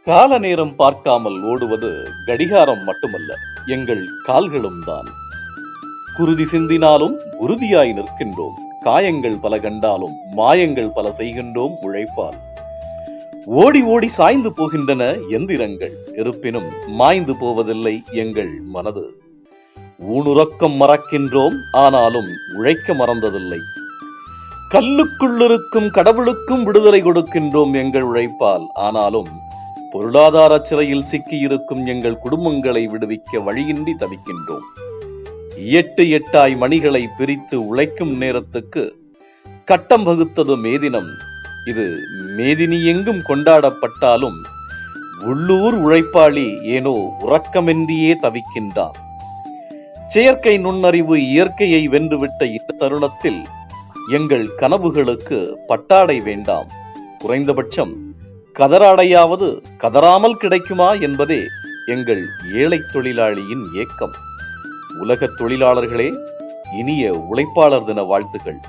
கால நேரம் பார்க்காமல் ஓடுவது கடிகாரம் மட்டுமல்ல, எங்கள் கால்களும் தான். குருதி சிந்தினாலும் உறுதியாய் நிற்கின்றோம். காயங்கள் பல கண்டாலும் மாயங்கள் பல செய்கின்றோம் உழைப்பால். ஓடி ஓடி சாய்ந்து போகின்றன எந்திரங்கள், இருப்பினும் மாய்ந்து போவதில்லை எங்கள் மனது. ஊனுறக்கம் மறக்கின்றோம், ஆனாலும் உழைக்க மறந்ததில்லை. கல்லுக்குள்ளிருக்கும் கடவுளுக்கும் விடுதலை கொடுக்கின்றோம் எங்கள் உழைப்பால். ஆனாலும் பொருளாதார சிறையில் சிக்கியிருக்கும் எங்கள் குடும்பங்களை விடுவிக்க வழியின்றி தவிக்கின்றோம். எட்டு எட்டாய் மணிகளை பிரித்து உழைக்கும் நேரத்துக்கு கட்டம் வகுத்தது மேதினம். இது மேதினி எங்கும் கொண்டாடப்பட்டாலும் உள்ளூர் உழைப்பாளி ஏனோ உறக்கமின்றியே தவிக்கின்றான். செயற்கை நுண்ணறிவு இயற்கையை வென்றுவிட்ட இந்த தருணத்தில் எங்கள் கனவுகளுக்கு பட்டாடை வேண்டாம். குறைந்தபட்சம் கதராடையாவது கதறாமல் கிடைக்குமா என்பதே எங்கள் ஏழை தொழிலாளியின் ஏக்கம். உலக தொழிலாளர்களே, இனிய உழைப்பாளர் தின வாழ்த்துக்கள்.